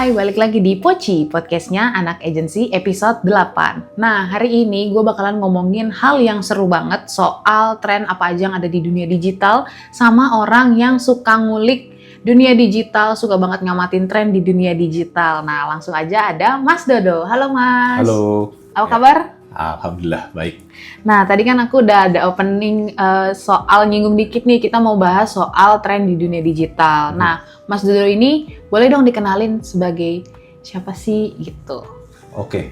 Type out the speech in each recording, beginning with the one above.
Hai, balik lagi di Poci, podcastnya Anak Agency episode 8. Nah, hari ini gue bakalan ngomongin hal yang seru banget soal tren apa aja yang ada di dunia digital sama orang yang suka ngulik dunia digital, suka banget ngamatin tren di dunia digital. Nah, langsung aja ada Mas Dodo. Halo Mas. Halo. Apa kabar? Alhamdulillah, baik. Nah, tadi kan aku udah ada opening soal nyinggung dikit nih, kita mau bahas soal tren di dunia digital. Nah, Mas Dodo ini boleh dong dikenalin sebagai siapa sih gitu? Oke,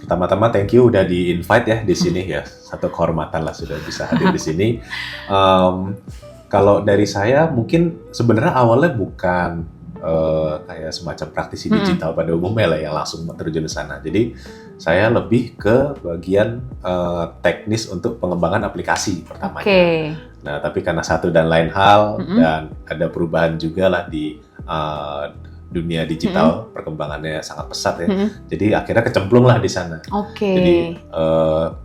pertama-tama thank you udah di-invite ya di sini ya. Satu kehormatan lah sudah bisa hadir di sini. Kalau dari saya mungkin sebenarnya awalnya bukan kayak semacam praktisi digital pada umumnya lah yang langsung terjun ke sana. Jadi saya lebih ke bagian teknis untuk pengembangan aplikasi pertamanya. Nah, tapi karena satu dan lain hal dan ada perubahan juga lah di dunia digital, perkembangannya sangat pesat ya. Jadi akhirnya kecemplung lah di sana. Jadi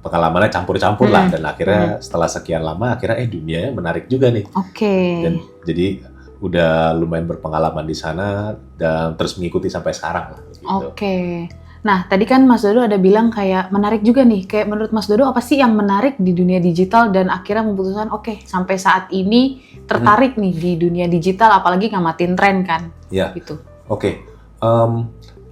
pengalamannya campur-campur lah dan akhirnya setelah sekian lama akhirnya dunianya menarik juga nih. Dan jadi udah lumayan berpengalaman di sana dan terus mengikuti sampai sekarang lah. Gitu. Nah, tadi kan Mas Dodo ada bilang kayak menarik juga nih. Kayak menurut Mas Dodo apa sih yang menarik di dunia digital dan akhirnya memutuskan sampai saat ini tertarik nih di dunia digital, apalagi ngamatin tren kan? Ya. Gitu.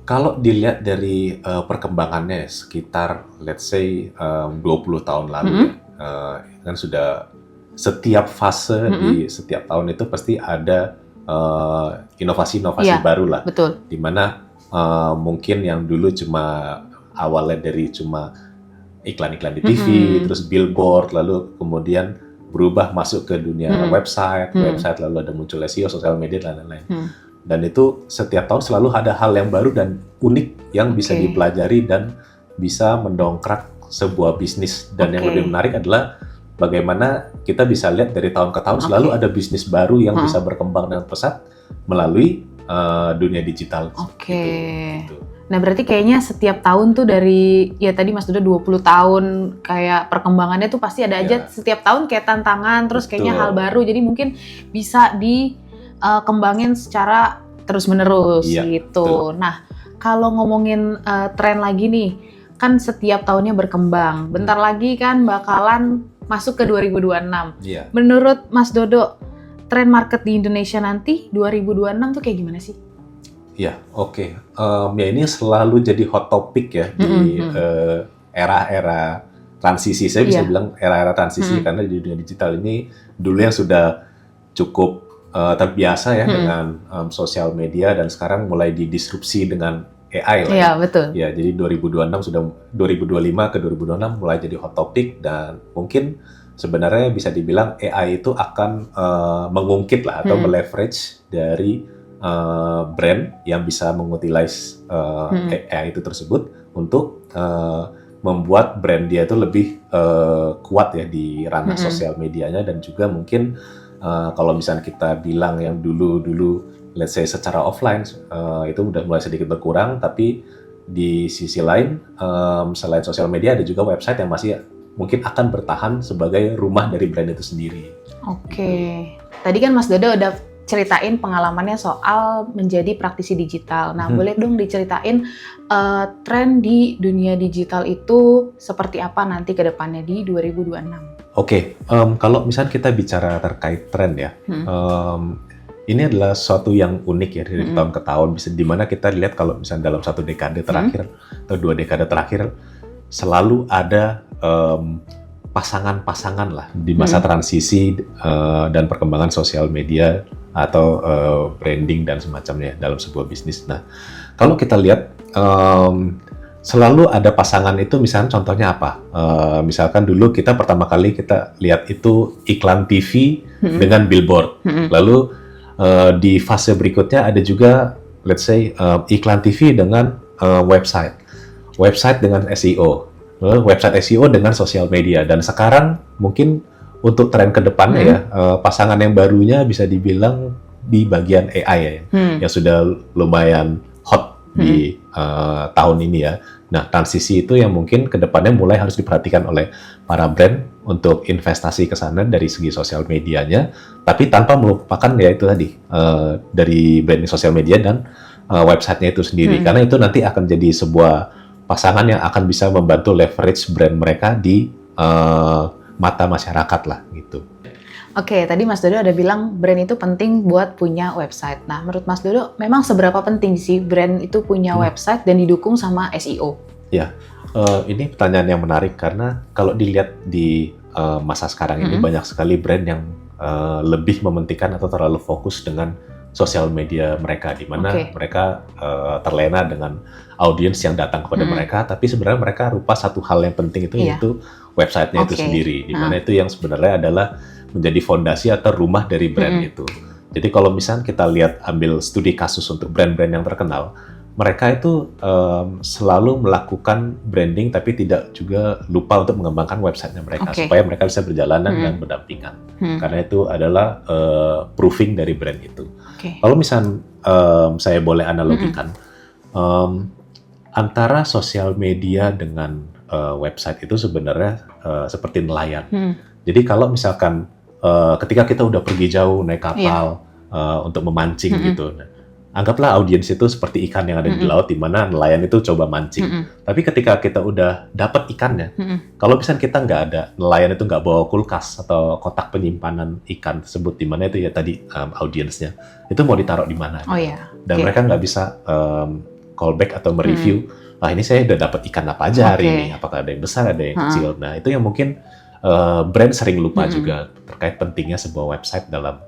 Kalau dilihat dari perkembangannya sekitar let's say 20 tahun lalu kan sudah setiap fase di setiap tahun itu pasti ada inovasi-inovasi baru lah. Betul. Dimana mungkin yang dulu cuma awalnya dari cuma iklan-iklan di TV, terus billboard, lalu kemudian berubah masuk ke dunia website lalu ada muncul SEO, sosial media dan lain-lain. Dan itu setiap tahun selalu ada hal yang baru dan unik yang bisa dipelajari dan bisa mendongkrak sebuah bisnis. Dan yang lebih menarik adalah bagaimana kita bisa lihat dari tahun ke tahun selalu ada bisnis baru yang bisa berkembang dengan pesat melalui dunia digital. Gitu. Nah, berarti kayaknya setiap tahun tuh dari, ya tadi Mas Dodo 20 tahun, kayak perkembangannya tuh pasti ada aja setiap tahun kayak tantangan, terus kayaknya hal baru, jadi mungkin bisa dikembangin secara terus-menerus gitu. Betul. Nah, kalau ngomongin tren lagi nih, kan setiap tahunnya berkembang, bentar lagi kan bakalan masuk ke 2026. Menurut Mas Dodo, tren market di Indonesia nanti 2026 tuh kayak gimana sih? Ya ini selalu jadi hot topic ya di era-era transisi. Saya bisa bilang era-era transisi karena di dunia digital ini dulu yang sudah cukup terbiasa ya dengan sosial media dan sekarang mulai didisrupsi dengan AI lah. Iya, betul. Ya, jadi 2025 ke 2026 mulai jadi hot topic dan mungkin sebenarnya bisa dibilang AI itu akan mengungkit lah atau meleverage dari brand yang bisa mengutilize AI itu tersebut untuk membuat brand dia itu lebih kuat ya di ranah sosial medianya dan juga mungkin kalau misalnya kita bilang yang dulu let's say secara offline itu udah mulai sedikit berkurang, tapi di sisi lain selain sosial media ada juga website yang masih mungkin akan bertahan sebagai rumah dari brand itu sendiri. Tadi kan Mas Dodo udah ceritain pengalamannya soal menjadi praktisi digital. Nah, boleh dong diceritain tren di dunia digital itu seperti apa nanti ke depannya di 2026? Kalau misalnya kita bicara terkait tren ya, ini adalah sesuatu yang unik ya dari tahun ke tahun. Bisa dimana kita lihat kalau misalnya dalam satu dekade terakhir atau 2 dekade terakhir selalu ada pasangan-pasangan lah di masa transisi dan perkembangan sosial media atau branding dan semacamnya dalam sebuah bisnis. Nah, kalau kita lihat selalu ada pasangan itu, misalnya contohnya apa? Misalkan dulu kita pertama kali kita lihat itu iklan TV dengan billboard. Lalu di fase berikutnya ada juga let's say iklan TV dengan website dengan SEO. Website SEO dengan sosial media, dan sekarang mungkin untuk tren kedepannya ya pasangan yang barunya bisa dibilang di bagian AI ya, yang sudah lumayan hot di tahun ini ya. Nah, transisi itu yang mungkin kedepannya mulai harus diperhatikan oleh para brand untuk investasi ke sana dari segi sosial medianya, tapi tanpa melupakan ya itu tadi dari branding sosial media dan websitenya itu sendiri, karena itu nanti akan jadi sebuah pasangan yang akan bisa membantu leverage brand mereka di mata masyarakat lah gitu. Oke, tadi Mas Dodo ada bilang brand itu penting buat punya website. Nah, menurut Mas Dodo, memang seberapa penting sih brand itu punya website dan didukung sama SEO? Ya, ini pertanyaan yang menarik karena kalau dilihat di masa sekarang ini banyak sekali brand yang lebih mementingkan atau terlalu fokus dengan sosial media mereka, di mana mereka terlena dengan audiens yang datang kepada mereka, tapi sebenarnya mereka lupa satu hal yang penting itu yaitu websitenya itu sendiri, di mana itu yang sebenarnya adalah menjadi fondasi atau rumah dari brand itu. Jadi kalau misalnya kita lihat ambil studi kasus untuk brand-brand yang terkenal, mereka itu selalu melakukan branding tapi tidak juga lupa untuk mengembangkan websitenya mereka supaya mereka bisa berjalanan dan berdampingan. Karena itu adalah proofing dari brand itu. Kalau misalnya saya boleh analogikan, antara sosial media dengan website itu sebenarnya seperti nelayan. Jadi kalau misalkan ketika kita udah pergi jauh naik kapal untuk memancing gitu, anggaplah audiens itu seperti ikan yang ada di laut, di mana nelayan itu coba mancing. Tapi ketika kita udah dapat ikannya, kalau misalnya kita nggak ada, nelayan itu nggak bawa kulkas atau kotak penyimpanan ikan tersebut, di mana itu ya tadi audiensnya, itu mau ditaruh di mana? Dan mereka nggak bisa callback atau mereview, ini saya udah dapat ikan apa aja hari ini, apakah ada yang besar, ada yang kecil. Nah itu yang mungkin brand sering lupa juga terkait pentingnya sebuah website dalam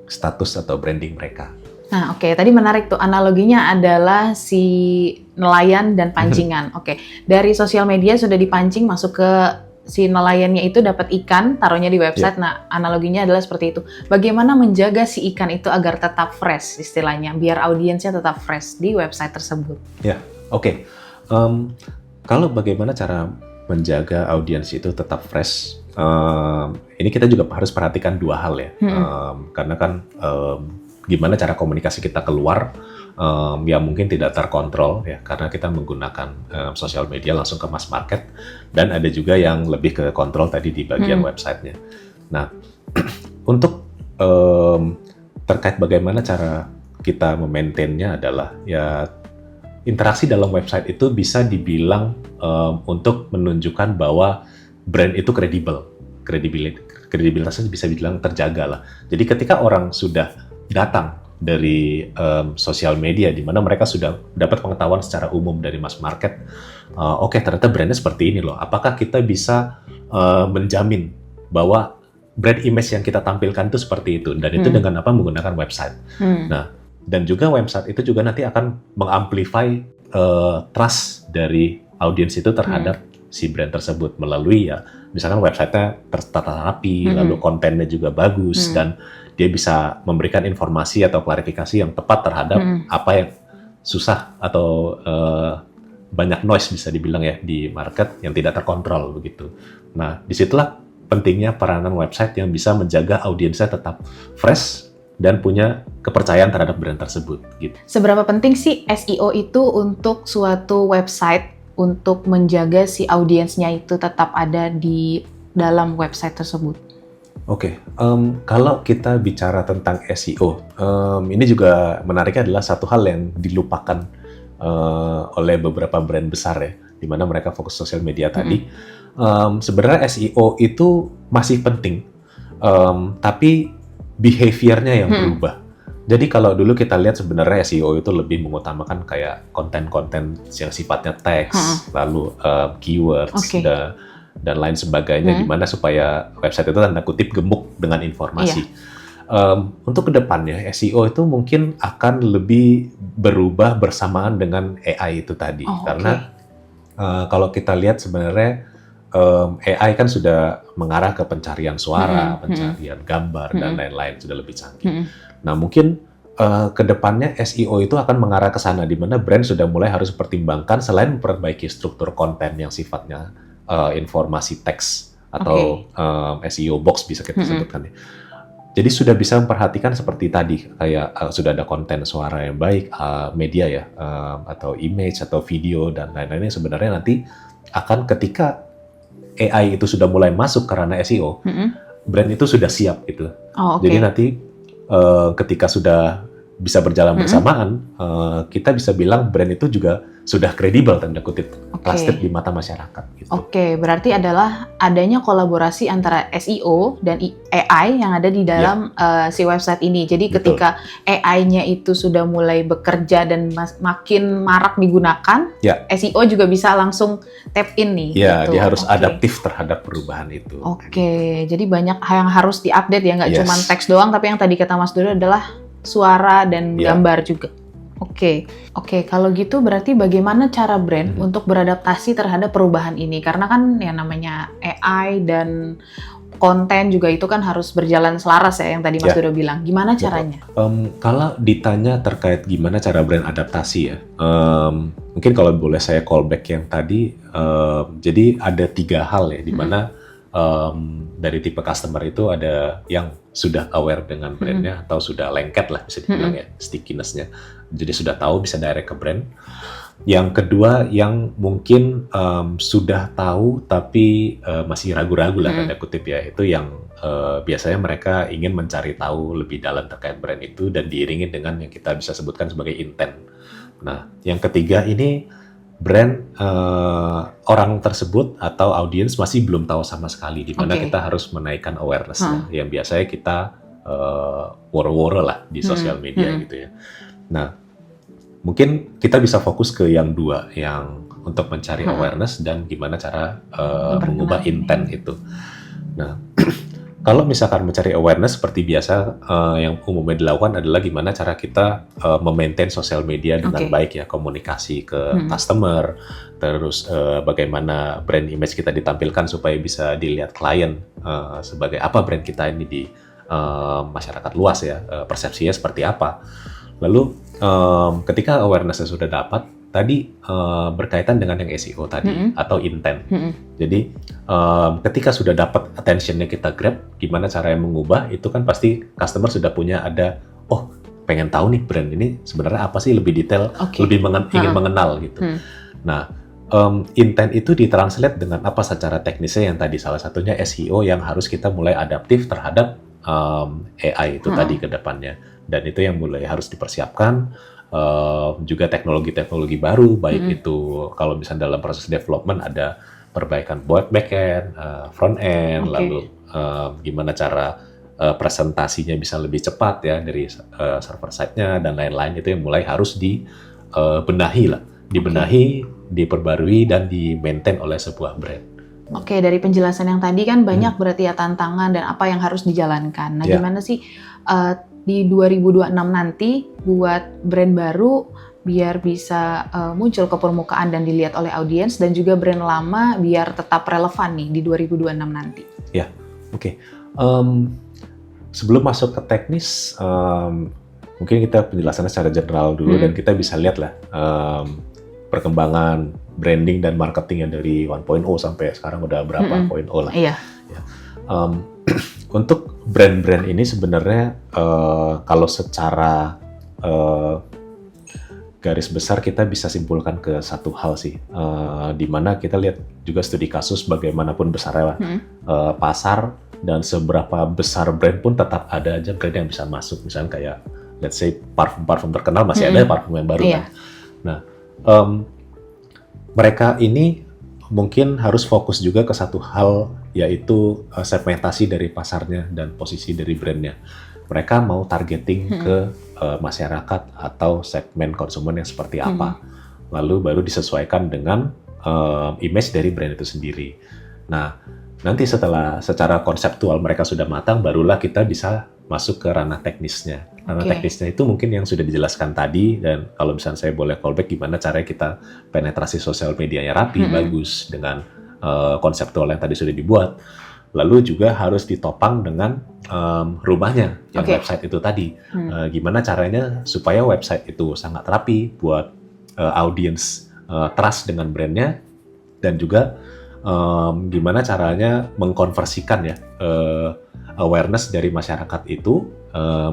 status atau branding mereka. Nah, tadi menarik tuh analoginya adalah si nelayan dan pancingan. Dari sosial media sudah dipancing masuk ke si nelayannya itu dapat ikan, taruhnya di website. Nah, analoginya adalah seperti itu. Bagaimana menjaga si ikan itu agar tetap fresh istilahnya, biar audiensnya tetap fresh di website tersebut. Kalau bagaimana cara menjaga audiens itu tetap fresh, ini kita juga harus perhatikan dua hal ya, karena kan gimana cara komunikasi kita keluar yang mungkin tidak terkontrol ya, karena kita menggunakan sosial media langsung ke mass market, dan ada juga yang lebih ke kontrol tadi di bagian websitenya. Nah, untuk terkait bagaimana cara kita memaintainnya adalah ya interaksi dalam website itu bisa dibilang untuk menunjukkan bahwa brand itu kredibel. Kredibilitasnya bisa dibilang terjaga lah. Jadi ketika orang sudah datang dari sosial media, di mana mereka sudah dapat pengetahuan secara umum dari mass market, ternyata brandnya seperti ini loh. Apakah kita bisa menjamin bahwa brand image yang kita tampilkan itu seperti itu, dan itu dengan apa? Menggunakan website. Nah, dan juga website itu juga nanti akan mengamplify trust dari audiens itu terhadap si brand tersebut melalui ya, misalkan websitenya tertata rapi, lalu kontennya juga bagus, dan dia bisa memberikan informasi atau klarifikasi yang tepat terhadap apa yang susah atau banyak noise bisa dibilang ya di market yang tidak terkontrol begitu. Nah, disitulah pentingnya peranan website yang bisa menjaga audiensnya tetap fresh dan punya kepercayaan terhadap brand tersebut gitu. Seberapa penting sih SEO itu untuk suatu website untuk menjaga si audiensnya itu tetap ada di dalam website tersebut? Kalau kita bicara tentang SEO, ini juga menariknya adalah satu hal yang dilupakan oleh beberapa brand besar ya, di mana mereka fokus sosial media tadi. Sebenarnya SEO itu masih penting, tapi behavior-nya yang berubah. Jadi kalau dulu kita lihat sebenarnya SEO itu lebih mengutamakan kayak konten-konten yang sifatnya teks, lalu keywords, dan lain sebagainya, gimana supaya website itu tanda kutip gemuk dengan informasi. Untuk kedepannya SEO itu mungkin akan lebih berubah bersamaan dengan AI itu tadi, karena kalau kita lihat sebenarnya AI kan sudah mengarah ke pencarian suara, pencarian gambar, dan lain-lain, sudah lebih canggih. Nah, mungkin ke depannya SEO itu akan mengarah ke sana, di mana brand sudah mulai harus pertimbangkan selain memperbaiki struktur konten yang sifatnya informasi teks atau SEO box bisa kita sebutkan ya. Jadi sudah bisa memperhatikan seperti tadi, kayak sudah ada konten suara yang baik, media ya, atau image atau video dan lain-lainnya, sebenarnya nanti akan ketika AI itu sudah mulai masuk ke ranah SEO, brand itu sudah siap gitu. Jadi nanti ketika sudah bisa berjalan bersamaan, kita bisa bilang brand itu juga sudah kredibel, tanda kutip, trusted di mata masyarakat. Gitu. Oke, berarti adalah adanya kolaborasi antara SEO dan AI yang ada di dalam si website ini. Jadi ketika AI-nya itu sudah mulai bekerja dan makin marak digunakan, SEO juga bisa langsung tap in nih. Ya, gitu. Dia harus adaptif terhadap perubahan itu. Oke, jadi banyak yang harus diupdate ya, nggak cuma teks doang, tapi yang tadi kata Mas Dodo adalah suara dan gambar juga. Oke, kalau gitu berarti bagaimana cara brand untuk beradaptasi terhadap perubahan ini? Karena kan yang namanya AI dan konten juga itu kan harus berjalan selaras ya, yang tadi Mas Dodo bilang. Gimana caranya? Kalau ditanya terkait gimana cara brand adaptasi ya, mungkin kalau boleh saya callback yang tadi, jadi ada 3 hal ya, di mana dari tipe customer itu ada yang sudah aware dengan brandnya atau sudah lengket lah bisa dibilang ya, stickiness-nya. Jadi sudah tahu bisa direct ke brand. Yang kedua yang mungkin sudah tahu tapi masih ragu-ragu lah tanda kutip ya, itu yang biasanya mereka ingin mencari tahu lebih dalam terkait brand itu dan diiringi dengan yang kita bisa sebutkan sebagai intent. Nah, yang ketiga ini brand orang tersebut atau audiens masih belum tahu sama sekali, di mana kita harus menaikkan awareness-nya yang biasanya kita woro-woro lah di sosial media gitu ya. Nah, mungkin kita bisa fokus ke yang 2, yang untuk mencari awareness dan gimana cara mengubah intent itu. Nah, kalau misalkan mencari awareness seperti biasa, yang umumnya dilakukan adalah gimana cara kita memaintain sosial media dengan baik ya, komunikasi ke customer, terus bagaimana brand image kita ditampilkan supaya bisa dilihat klien sebagai apa brand kita ini di masyarakat luas ya, persepsinya seperti apa. Lalu ketika awareness-nya sudah dapat, tadi berkaitan dengan yang SEO tadi atau intent. Jadi ketika sudah dapat attention-nya kita grab, gimana caranya mengubah, itu kan pasti customer sudah punya ada, oh pengen tahu nih brand ini sebenarnya apa sih, lebih detail, lebih ingin mengenal gitu. Nah, intent itu ditranslate dengan apa secara teknisnya, yang tadi salah satunya SEO yang harus kita mulai adaptif terhadap AI itu tadi ke depannya. Dan itu yang mulai harus dipersiapkan, juga teknologi-teknologi baru, baik itu kalau misalnya dalam proses development ada perbaikan buat back-end, front-end, lalu gimana cara presentasinya bisa lebih cepat ya dari server side-nya dan lain-lain, itu yang mulai harus dibenahi lah, diperbarui dan di-maintain oleh sebuah brand. Oke, dari penjelasan yang tadi kan banyak berarti ya tantangan dan apa yang harus dijalankan. Nah, gimana sih di 2026 nanti buat brand baru biar bisa muncul ke permukaan dan dilihat oleh audiens, dan juga brand lama biar tetap relevan nih di 2026 nanti? Ya, oke. Sebelum masuk ke teknis, mungkin kita penjelasannya secara general dulu dan kita bisa lihat lah perkembangan branding dan marketingnya dari 1.0 sampai sekarang udah berapa .0 lah. Iya. Ya. Untuk brand-brand ini sebenarnya kalau secara garis besar kita bisa simpulkan ke satu hal sih, di mana kita lihat juga studi kasus bagaimanapun besarnya pasar dan seberapa besar brand pun tetap ada aja brand yang bisa masuk. Misalnya kayak let's say parfum terkenal masih ada parfum yang baru kan. Nah, mereka ini mungkin harus fokus juga ke satu hal, yaitu segmentasi dari pasarnya dan posisi dari brandnya. Mereka mau targeting ke masyarakat atau segmen konsumen yang seperti apa, lalu baru disesuaikan dengan image dari brand itu sendiri. Nah, nanti setelah secara konseptual mereka sudah matang, barulah kita bisa masuk ke ranah teknisnya. Ranah teknisnya itu mungkin yang sudah dijelaskan tadi, dan kalau misalnya saya boleh callback gimana caranya kita penetrasi sosial medianya rapi, bagus, dengan konseptual yang tadi sudah dibuat. Lalu juga harus ditopang dengan rumahnya, yang website itu tadi. Gimana caranya supaya website itu sangat rapi buat audience trust dengan brandnya, dan juga gimana caranya mengkonversikan ya awareness dari masyarakat itu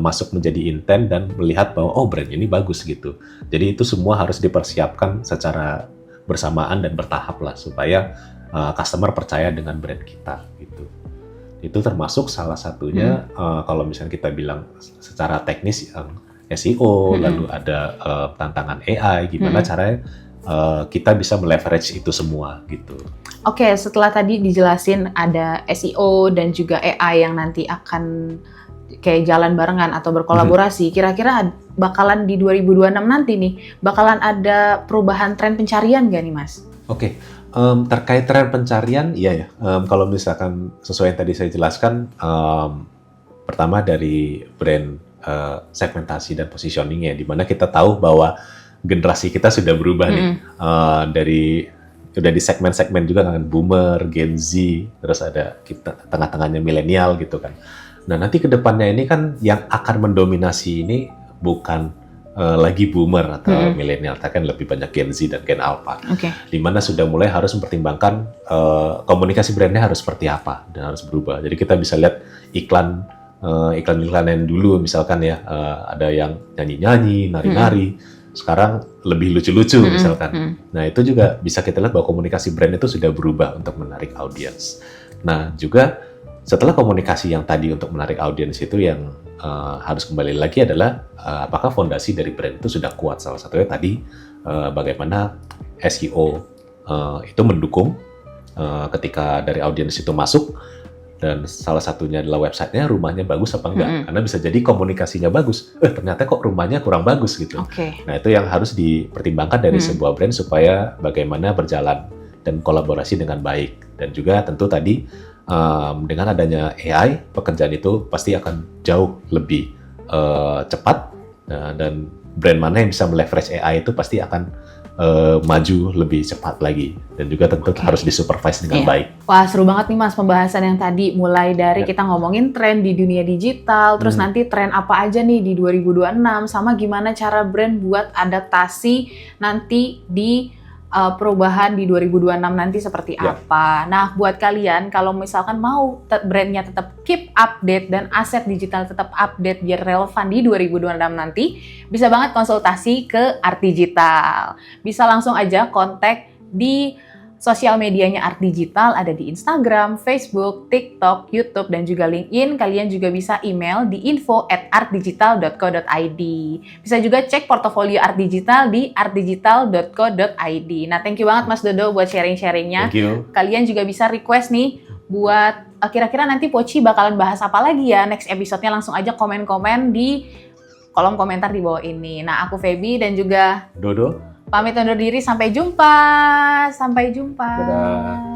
masuk menjadi intent dan melihat bahwa oh brand ini bagus gitu. Jadi itu semua harus dipersiapkan secara bersamaan dan bertahap lah supaya customer percaya dengan brand kita gitu. Itu termasuk salah satunya kalau misalnya kita bilang secara teknis SEO, lalu ada tantangan AI, gimana caranya kita bisa meleverage itu semua gitu. Oke, setelah tadi dijelasin ada SEO dan juga AI yang nanti akan kayak jalan barengan atau berkolaborasi, kira-kira bakalan di 2026 nanti nih, bakalan ada perubahan tren pencarian nggak nih Mas? Oke, terkait tren pencarian, iya ya. Kalau misalkan sesuai yang tadi saya jelaskan, pertama dari brand segmentasi dan positioning-nya, di mana kita tahu bahwa generasi kita sudah berubah nih, udah di segmen-segmen juga kan, boomer, Gen Z, terus ada kita tengah-tengahnya milenial gitu kan. Nah nanti ke depannya ini kan yang akan mendominasi ini bukan lagi boomer atau milenial, tapi kan lebih banyak Gen Z dan Gen Alpha. Di mana sudah mulai harus mempertimbangkan komunikasi brandnya harus seperti apa dan harus berubah. Jadi kita bisa lihat iklan-iklan yang dulu misalkan ya, ada yang nyanyi-nyanyi, nari-nari, sekarang lebih lucu-lucu misalkan. Nah itu juga bisa kita lihat bahwa komunikasi brand itu sudah berubah untuk menarik audiens. Nah juga setelah komunikasi yang tadi untuk menarik audiens itu yang harus kembali lagi adalah apakah fondasi dari brand itu sudah kuat. Salah satunya tadi bagaimana SEO itu mendukung ketika dari audiens itu masuk, dan salah satunya adalah websitenya, rumahnya bagus apa enggak. Karena bisa jadi komunikasinya bagus, ternyata kok rumahnya kurang bagus gitu. Nah itu yang harus dipertimbangkan dari sebuah brand supaya bagaimana berjalan dan kolaborasi dengan baik. Dan juga tentu tadi dengan adanya AI, pekerjaan itu pasti akan jauh lebih cepat, dan brand mana yang bisa meleverage AI itu pasti akan maju lebih cepat lagi, dan juga tentu harus disupervise dengan baik. Wah seru banget nih Mas pembahasan yang tadi, mulai dari kita ngomongin tren di dunia digital, terus nanti tren apa aja nih di 2026, sama gimana cara brand buat adaptasi nanti di perubahan di 2026 nanti seperti apa. Nah, buat kalian kalau misalkan mau brandnya tetap keep update dan aset digital tetap update biar relevan di 2026 nanti, bisa banget konsultasi ke Art Digital. Bisa langsung aja kontak di sosial medianya Art Digital, ada di Instagram, Facebook, TikTok, YouTube, dan juga LinkedIn. Kalian juga bisa email di info@artdigital.co.id. Bisa juga cek portofolio Art Digital di artdigital.co.id. Nah, thank you banget Mas Dodo buat sharing-sharingnya. Thank you. Kalian juga bisa request nih buat kira-kira nanti Poci bakalan bahas apa lagi ya next episode-nya. Langsung aja komen-komen di kolom komentar di bawah ini. Nah, aku Feby dan juga Dodo. Pamit undur diri, sampai jumpa. Sampai jumpa. Dadah.